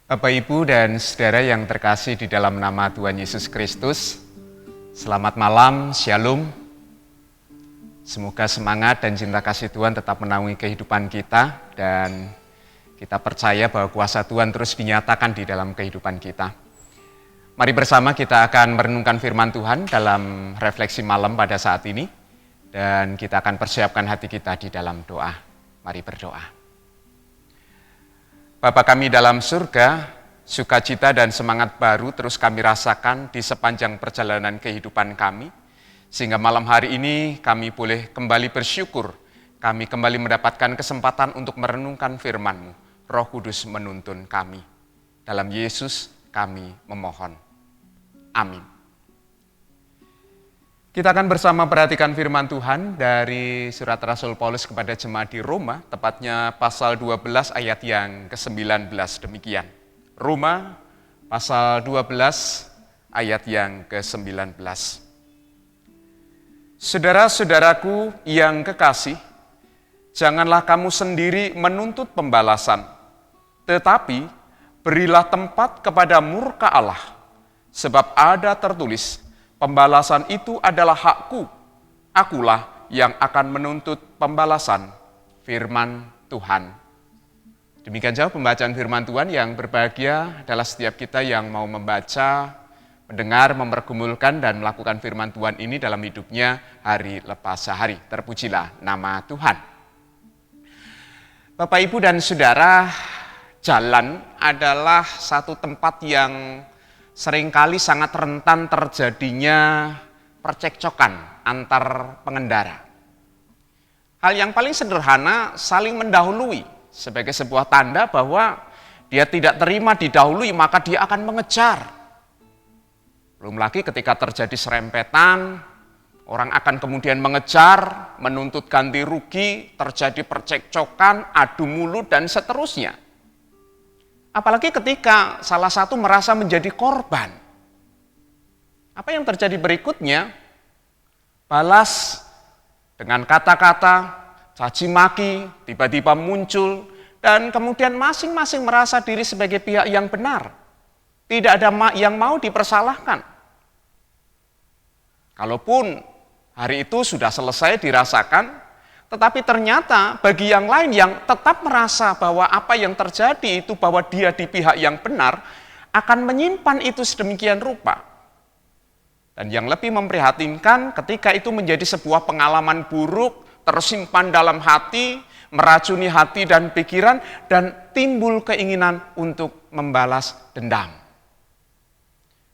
Bapak, Ibu, dan saudara yang terkasih di dalam nama Tuhan Yesus Kristus, selamat malam, Shalom. Semoga semangat dan cinta kasih Tuhan tetap menaungi kehidupan kita, dan kita percaya bahwa kuasa Tuhan terus dinyatakan di dalam kehidupan kita. Mari bersama kita akan merenungkan firman Tuhan dalam refleksi malam pada saat ini, dan kita akan persiapkan hati kita di dalam doa. Mari berdoa. Bapa kami dalam surga, sukacita dan semangat baru terus kami rasakan di sepanjang perjalanan kehidupan kami, sehingga malam hari ini kami boleh kembali bersyukur, kami kembali mendapatkan kesempatan untuk merenungkan firman-Mu. Roh Kudus menuntun kami. Dalam Yesus kami memohon. Amin. Kita akan bersama perhatikan firman Tuhan dari surat Rasul Paulus kepada jemaat di Roma, tepatnya pasal 12 ayat yang ke-19 demikian. Roma pasal 12 ayat yang ke-19. Saudara-saudaraku yang kekasih, janganlah kamu sendiri menuntut pembalasan, tetapi berilah tempat kepada murka Allah, sebab ada tertulis, pembalasan itu adalah hakku, akulah yang akan menuntut pembalasan. Firman Tuhan. Demikian jauh pembacaan firman Tuhan. Yang berbahagia adalah setiap kita yang mau membaca, mendengar, mempergumulkan, dan melakukan firman Tuhan ini dalam hidupnya hari lepas hari. Terpujilah nama Tuhan. Bapak, Ibu, dan Saudara, jalan adalah satu tempat yang seringkali sangat rentan terjadinya percekcokan antar pengendara. Hal yang paling sederhana, saling mendahului sebagai sebuah tanda bahwa dia tidak terima didahului, maka dia akan mengejar. Belum lagi ketika terjadi serempetan, orang akan kemudian mengejar, menuntut ganti rugi, terjadi percekcokan, adu mulut, dan seterusnya. Apalagi ketika salah satu merasa menjadi korban. Apa yang terjadi berikutnya? Balas dengan kata-kata, caci maki, tiba-tiba muncul, dan kemudian masing-masing merasa diri sebagai pihak yang benar. Tidak ada yang mau dipersalahkan. Kalaupun hari itu sudah selesai dirasakan, tetapi ternyata bagi yang lain yang tetap merasa bahwa apa yang terjadi itu bahwa dia di pihak yang benar, akan menyimpan itu sedemikian rupa. Dan yang lebih memprihatinkan ketika itu menjadi sebuah pengalaman buruk, tersimpan dalam hati, meracuni hati dan pikiran, dan timbul keinginan untuk membalas dendam.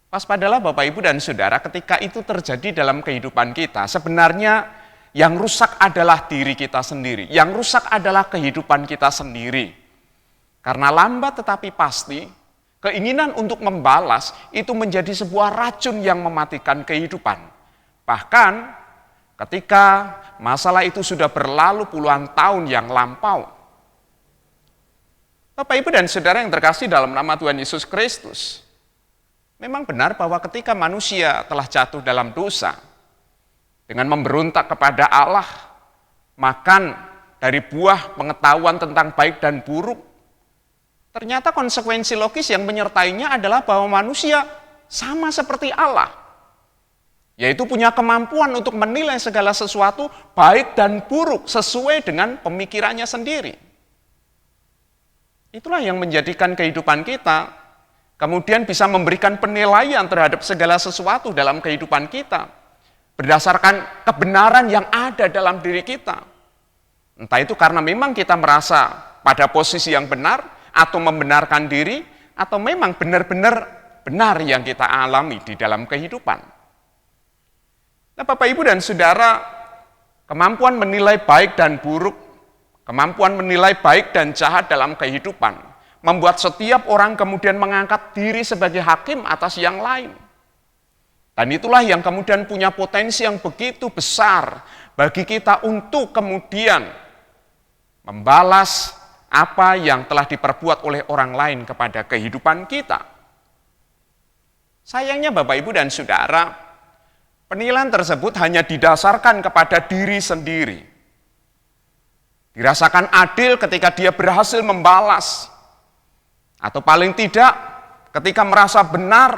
Waspadalah Bapak, Ibu, dan Saudara, ketika itu terjadi dalam kehidupan kita, sebenarnya yang rusak adalah diri kita sendiri. Yang rusak adalah kehidupan kita sendiri. Karena lambat tetapi pasti, keinginan untuk membalas itu menjadi sebuah racun yang mematikan kehidupan. Bahkan ketika masalah itu sudah berlalu puluhan tahun yang lampau. Bapak, Ibu, dan Saudara yang terkasih dalam nama Tuhan Yesus Kristus, memang benar bahwa ketika manusia telah jatuh dalam dosa, dengan memberontak kepada Allah, makan dari buah pengetahuan tentang baik dan buruk, ternyata konsekuensi logis yang menyertainya adalah bahwa manusia sama seperti Allah, yaitu punya kemampuan untuk menilai segala sesuatu baik dan buruk sesuai dengan pemikirannya sendiri. Itulah yang menjadikan kehidupan kita kemudian bisa memberikan penilaian terhadap segala sesuatu dalam kehidupan kita berdasarkan kebenaran yang ada dalam diri kita. Entah itu karena memang kita merasa pada posisi yang benar, atau membenarkan diri, atau memang benar-benar benar yang kita alami di dalam kehidupan. Nah, Bapak, Ibu, dan Saudara, kemampuan menilai baik dan buruk, kemampuan menilai baik dan jahat dalam kehidupan, membuat setiap orang kemudian mengangkat diri sebagai hakim atas yang lain. Dan itulah yang kemudian punya potensi yang begitu besar bagi kita untuk kemudian membalas apa yang telah diperbuat oleh orang lain kepada kehidupan kita. Sayangnya Bapak, Ibu, dan Saudara, penilaian tersebut hanya didasarkan kepada diri sendiri. Dirasakan adil ketika dia berhasil membalas Atau paling tidak ketika merasa benar,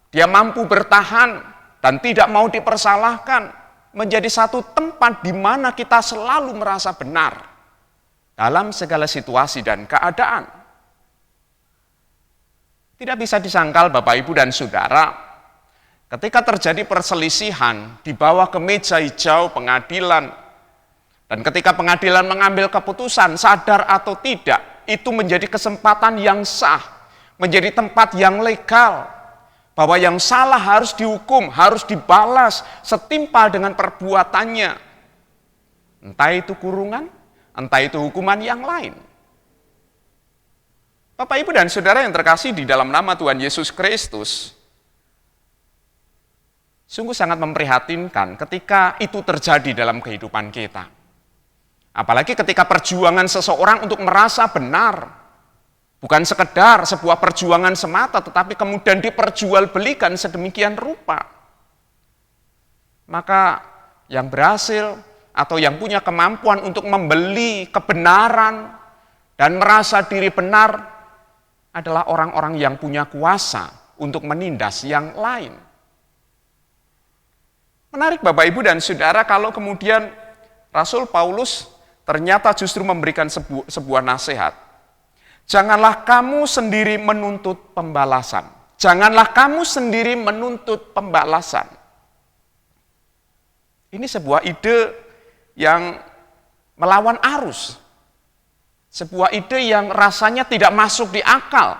dia mampu bertahan dan tidak mau dipersalahkan, menjadi satu tempat di mana kita selalu merasa benar dalam segala situasi dan keadaan. Tidak bisa disangkal Bapak, Ibu, dan Saudara, ketika terjadi perselisihan dibawa ke meja hijau pengadilan, dan ketika pengadilan mengambil keputusan, sadar atau tidak, itu menjadi kesempatan yang sah, menjadi tempat yang legal, bahwa yang salah harus dihukum, harus dibalas setimpal dengan perbuatannya. Entah itu kurungan, entah itu hukuman yang lain. Bapak, Ibu, dan Saudara yang terkasih di dalam nama Tuhan Yesus Kristus, sungguh sangat memprihatinkan ketika itu terjadi dalam kehidupan kita. Apalagi ketika perjuangan seseorang untuk merasa benar, bukan sekedar sebuah perjuangan semata, tetapi kemudian diperjualbelikan sedemikian rupa. Maka yang berhasil atau yang punya kemampuan untuk membeli kebenaran dan merasa diri benar adalah orang-orang yang punya kuasa untuk menindas yang lain. Menarik Bapak, Ibu, dan Saudara, kalau kemudian Rasul Paulus ternyata justru memberikan sebuah nasihat. Janganlah kamu sendiri menuntut pembalasan. Janganlah kamu sendiri menuntut pembalasan. Ini sebuah ide yang melawan arus. Sebuah ide yang rasanya tidak masuk di akal.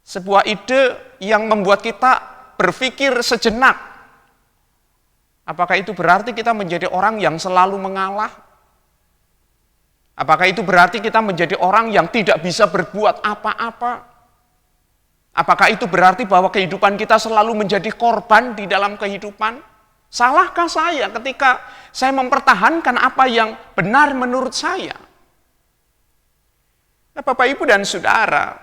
Sebuah ide yang membuat kita berpikir sejenak. Apakah itu berarti kita menjadi orang yang selalu mengalah? Apakah itu berarti kita menjadi orang yang tidak bisa berbuat apa-apa? Apakah itu berarti bahwa kehidupan kita selalu menjadi korban di dalam kehidupan? Salahkah saya ketika saya mempertahankan apa yang benar menurut saya? Nah, Bapak, Ibu, dan Saudara,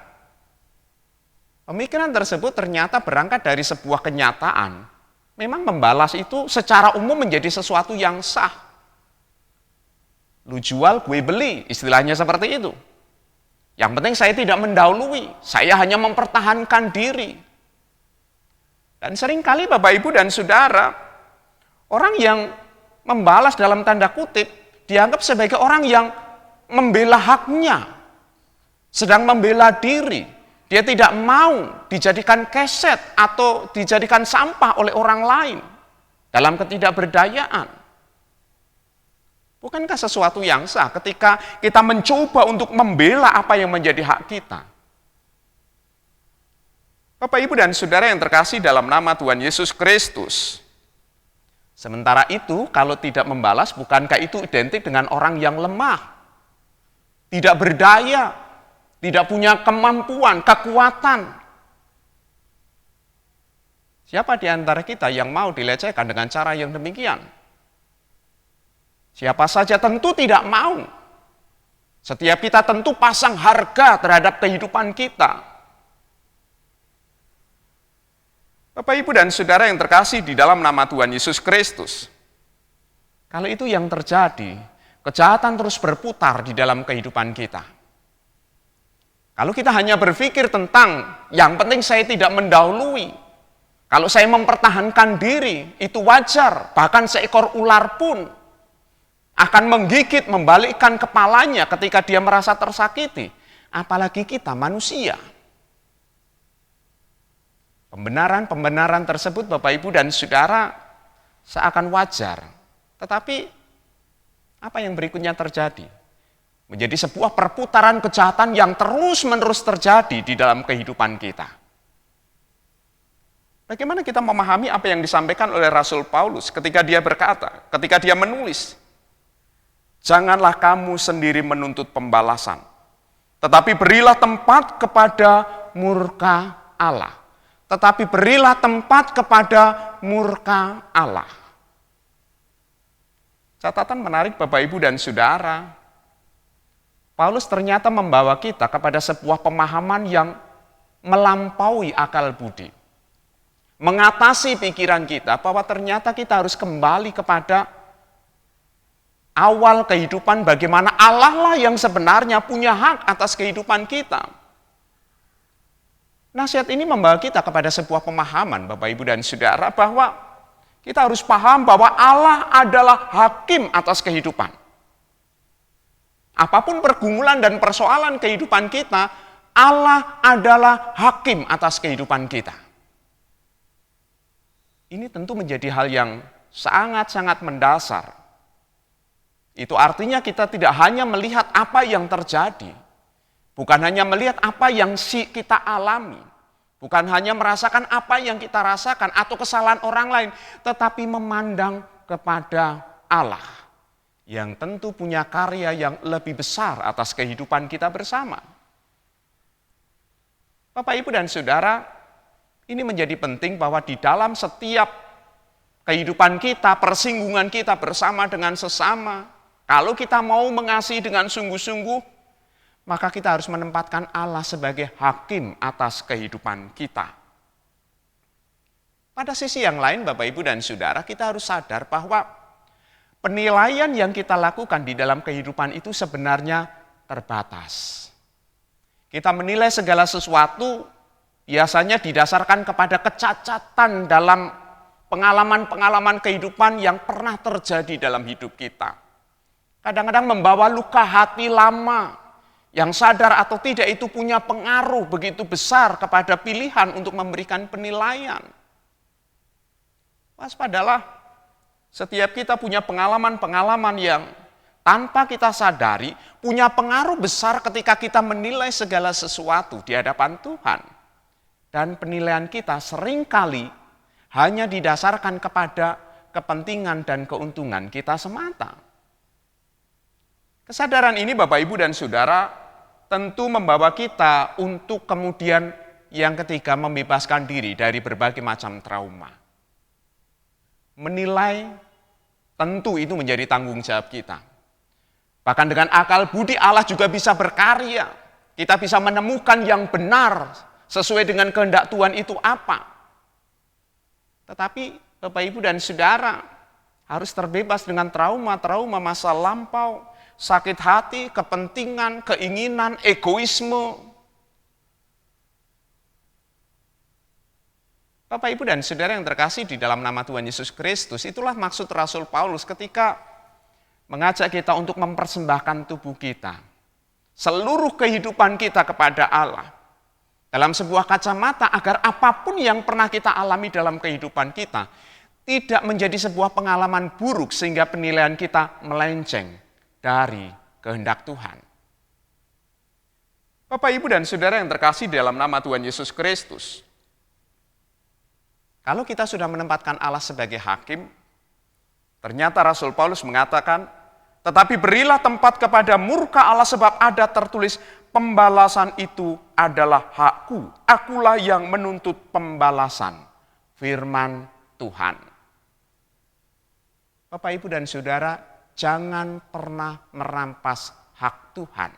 pemikiran tersebut ternyata berangkat dari sebuah kenyataan. Memang membalas itu secara umum menjadi sesuatu yang sah. Lu jual, gue beli, istilahnya seperti itu. Yang penting saya tidak mendahului, saya hanya mempertahankan diri. Dan seringkali Bapak, Ibu, dan Saudara, orang yang membalas dalam tanda kutip dianggap sebagai orang yang membela haknya, sedang membela diri. Dia tidak mau dijadikan keset atau dijadikan sampah oleh orang lain dalam ketidakberdayaan. Bukankah sesuatu yang sah ketika kita mencoba untuk membela apa yang menjadi hak kita? Bapak, Ibu, dan Saudara yang terkasih dalam nama Tuhan Yesus Kristus. Sementara itu, kalau tidak membalas, bukankah itu identik dengan orang yang lemah, tidak berdaya, tidak punya kemampuan, kekuatan? Siapa di antara kita yang mau dilecehkan dengan cara yang demikian? Siapa saja tentu tidak mau. Setiap kita tentu pasang harga terhadap kehidupan kita. Bapak, Ibu, dan Saudara yang terkasih di dalam nama Tuhan Yesus Kristus, kalau itu yang terjadi, kejahatan terus berputar di dalam kehidupan kita. Kalau kita hanya berpikir tentang yang penting saya tidak mendahului, kalau saya mempertahankan diri, itu wajar. Bahkan seekor ular pun akan menggigit, membalikkan kepalanya ketika dia merasa tersakiti. Apalagi kita manusia. Pembenaran-pembenaran tersebut Bapak, Ibu, dan Saudara seakan wajar. Tetapi apa yang berikutnya terjadi? Menjadi sebuah perputaran kejahatan yang terus-menerus terjadi di dalam kehidupan kita. Bagaimana kita memahami apa yang disampaikan oleh Rasul Paulus ketika dia berkata, ketika dia menulis, janganlah kamu sendiri menuntut pembalasan, tetapi berilah tempat kepada murka Allah. Tetapi berilah tempat kepada murka Allah. Catatan menarik Bapak, Ibu, dan Saudara, Paulus ternyata membawa kita kepada sebuah pemahaman yang melampaui akal budi. Mengatasi pikiran kita bahwa ternyata kita harus kembali kepada awal kehidupan, bagaimana Allah lah yang sebenarnya punya hak atas kehidupan kita. Nasihat ini membawa kita kepada sebuah pemahaman, Bapak, Ibu, dan Saudara, bahwa kita harus paham bahwa Allah adalah hakim atas kehidupan. Apapun pergumulan dan persoalan kehidupan kita, Allah adalah hakim atas kehidupan kita. Ini tentu menjadi hal yang sangat-sangat mendasar. Itu artinya kita tidak hanya melihat apa yang terjadi, bukan hanya melihat apa yang kita alami, bukan hanya merasakan apa yang kita rasakan atau kesalahan orang lain, tetapi memandang kepada Allah yang tentu punya karya yang lebih besar atas kehidupan kita bersama. Bapak, Ibu, dan Saudara, ini menjadi penting bahwa di dalam setiap kehidupan kita, persinggungan kita bersama dengan sesama, kalau kita mau mengasihi dengan sungguh-sungguh, maka kita harus menempatkan Allah sebagai hakim atas kehidupan kita. Pada sisi yang lain, Bapak, Ibu, dan Saudara, kita harus sadar bahwa penilaian yang kita lakukan di dalam kehidupan itu sebenarnya terbatas. Kita menilai segala sesuatu biasanya didasarkan kepada kecacatan dalam pengalaman-pengalaman kehidupan yang pernah terjadi dalam hidup kita. Kadang-kadang membawa luka hati lama, yang sadar atau tidak itu punya pengaruh begitu besar kepada pilihan untuk memberikan penilaian. Waspadalah, setiap kita punya pengalaman-pengalaman yang tanpa kita sadari punya pengaruh besar ketika kita menilai segala sesuatu di hadapan Tuhan. Dan penilaian kita seringkali hanya didasarkan kepada kepentingan dan keuntungan kita semata. Kesadaran ini, Bapak, Ibu, dan Saudara, tentu membawa kita untuk kemudian yang ketiga membebaskan diri dari berbagai macam trauma. Menilai tentu itu menjadi tanggung jawab kita. Bahkan dengan akal budi Allah juga bisa berkarya. Kita bisa menemukan yang benar sesuai dengan kehendak Tuhan itu apa. Tetapi Bapak, Ibu, dan Saudara harus terbebas dengan trauma-trauma masa lampau, sakit hati, kepentingan, keinginan, egoisme. Bapak, Ibu, dan Saudara yang terkasih di dalam nama Tuhan Yesus Kristus, itulah maksud Rasul Paulus ketika mengajak kita untuk mempersembahkan tubuh kita, seluruh kehidupan kita kepada Allah, dalam sebuah kacamata agar apapun yang pernah kita alami dalam kehidupan kita, tidak menjadi sebuah pengalaman buruk sehingga penilaian kita melenceng dari kehendak Tuhan. Bapak, Ibu, dan Saudara yang terkasih dalam nama Tuhan Yesus Kristus, kalau kita sudah menempatkan Allah sebagai hakim, ternyata Rasul Paulus mengatakan, tetapi berilah tempat kepada murka Allah sebab ada tertulis, pembalasan itu adalah hakku, akulah yang menuntut pembalasan. Firman Tuhan. Bapak, Ibu, dan Saudara, jangan pernah merampas hak Tuhan.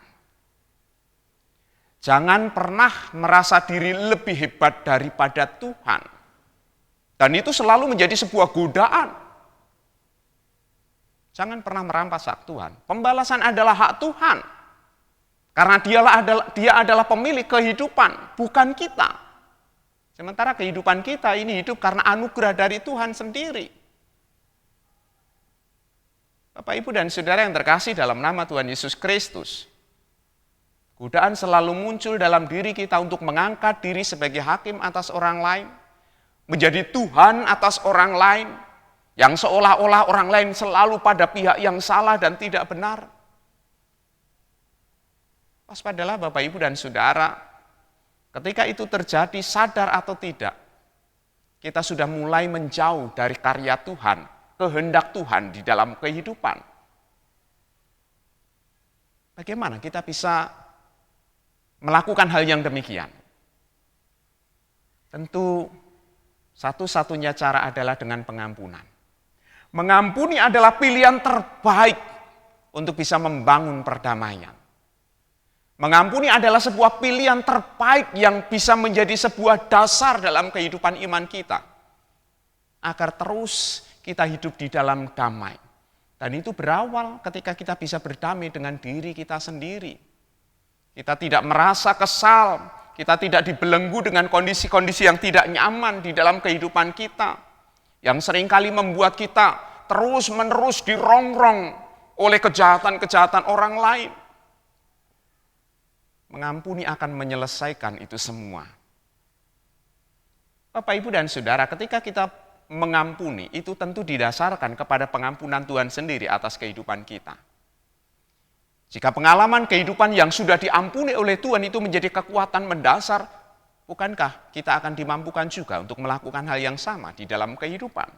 Jangan pernah merasa diri lebih hebat daripada Tuhan. Dan itu selalu menjadi sebuah godaan. Jangan pernah merampas hak Tuhan. Pembalasan adalah hak Tuhan. Karena dia adalah pemilik kehidupan, bukan kita. Sementara kehidupan kita ini hidup karena anugerah dari Tuhan sendiri. Bapak, Ibu, dan Saudara yang terkasih dalam nama Tuhan Yesus Kristus, godaan selalu muncul dalam diri kita untuk mengangkat diri sebagai hakim atas orang lain, menjadi Tuhan atas orang lain, yang seolah-olah orang lain selalu pada pihak yang salah dan tidak benar. Waspadalah Bapak, Ibu, dan Saudara, ketika itu terjadi sadar atau tidak, kita sudah mulai menjauh dari karya Tuhan, kehendak Tuhan di dalam kehidupan. Bagaimana kita bisa melakukan hal yang demikian? Tentu satu-satunya cara adalah dengan pengampunan. Mengampuni adalah pilihan terbaik untuk bisa membangun perdamaian. Mengampuni adalah sebuah pilihan terbaik yang bisa menjadi sebuah dasar dalam kehidupan iman kita. Agar terus kita hidup di dalam damai. Dan itu berawal ketika kita bisa berdamai dengan diri kita sendiri. Kita tidak merasa kesal, kita tidak dibelenggu dengan kondisi-kondisi yang tidak nyaman di dalam kehidupan kita, yang seringkali membuat kita terus-menerus dirongrong oleh kejahatan-kejahatan orang lain. Mengampuni akan menyelesaikan itu semua. Bapak, Ibu, dan Saudara, ketika kita mengampuni, itu tentu didasarkan kepada pengampunan Tuhan sendiri atas kehidupan kita. Jika pengalaman kehidupan yang sudah diampuni oleh Tuhan itu menjadi kekuatan mendasar, bukankah kita akan dimampukan juga untuk melakukan hal yang sama di dalam kehidupan?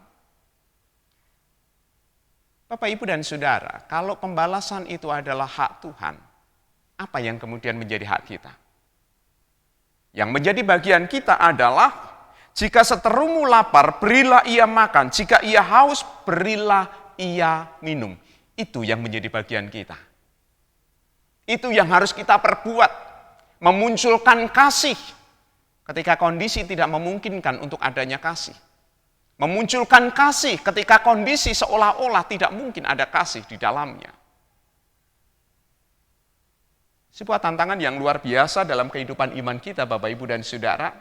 Bapak, Ibu, dan Saudara, kalau pembalasan itu adalah hak Tuhan, apa yang kemudian menjadi hak kita? Yang menjadi bagian kita adalah, jika seterumu lapar, berilah ia makan. Jika ia haus, berilah ia minum. Itu yang menjadi bagian kita. Itu yang harus kita perbuat, memunculkan kasih ketika kondisi tidak memungkinkan untuk adanya kasih. Memunculkan kasih ketika kondisi seolah-olah tidak mungkin ada kasih di dalamnya. Sebuah tantangan yang luar biasa dalam kehidupan iman kita, Bapak, Ibu, dan Saudara.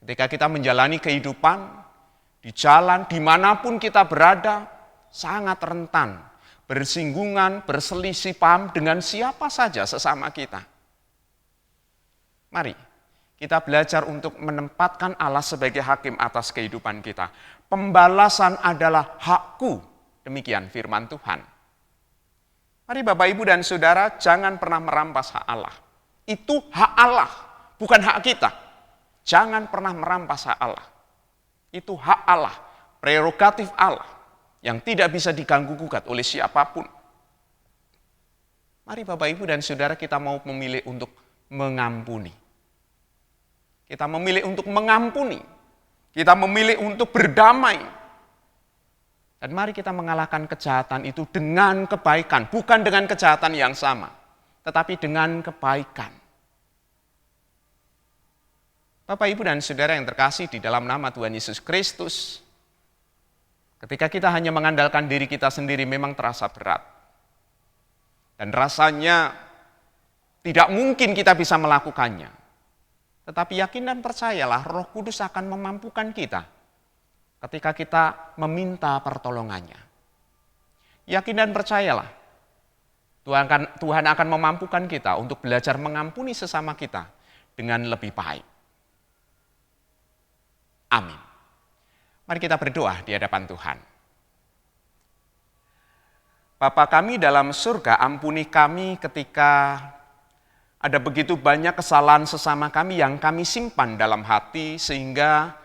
Ketika kita menjalani kehidupan, di jalan, dimanapun kita berada, sangat rentan bersinggungan, berselisih paham dengan siapa saja sesama kita. Mari kita belajar untuk menempatkan Allah sebagai hakim atas kehidupan kita. Pembalasan adalah hakku, demikian firman Tuhan. Mari Bapak, Ibu, dan Saudara, jangan pernah merampas hak Allah. Itu hak Allah, bukan hak kita. Jangan pernah merampas hak Allah. Itu hak Allah, prerogatif Allah, yang tidak bisa diganggu-gugat oleh siapapun. Mari Bapak, Ibu, dan Saudara, kita mau memilih untuk mengampuni. Kita memilih untuk mengampuni. Kita memilih untuk berdamai. Dan mari kita mengalahkan kejahatan itu dengan kebaikan. Bukan dengan kejahatan yang sama, tetapi dengan kebaikan. Bapak, Ibu, dan Saudara yang terkasih di dalam nama Tuhan Yesus Kristus, ketika kita hanya mengandalkan diri kita sendiri memang terasa berat. Dan rasanya tidak mungkin kita bisa melakukannya. Tetapi yakin dan percayalah, Roh Kudus akan memampukan kita ketika kita meminta pertolongannya. Yakin dan percayalah, Tuhan akan memampukan kita untuk belajar mengampuni sesama kita dengan lebih baik. Amin. Mari kita berdoa di hadapan Tuhan. Bapa kami dalam surga, ampuni kami ketika ada begitu banyak kesalahan sesama kami yang kami simpan dalam hati sehingga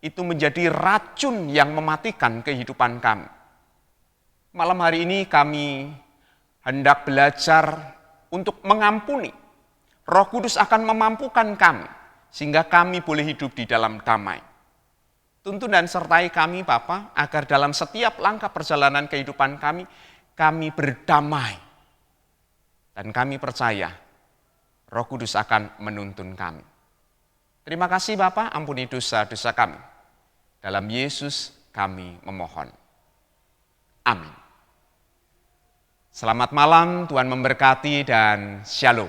itu menjadi racun yang mematikan kehidupan kami. Malam hari ini kami hendak belajar untuk mengampuni. Roh Kudus akan memampukan kami sehingga kami boleh hidup di dalam damai. Tuntun dan sertai kami Bapa, agar dalam setiap langkah perjalanan kehidupan kami berdamai. Dan kami percaya, Roh Kudus akan menuntun kami. Terima kasih Bapa, ampuni dosa-dosa kami. Dalam Yesus kami memohon. Amin. Selamat malam, Tuhan memberkati dan shalom.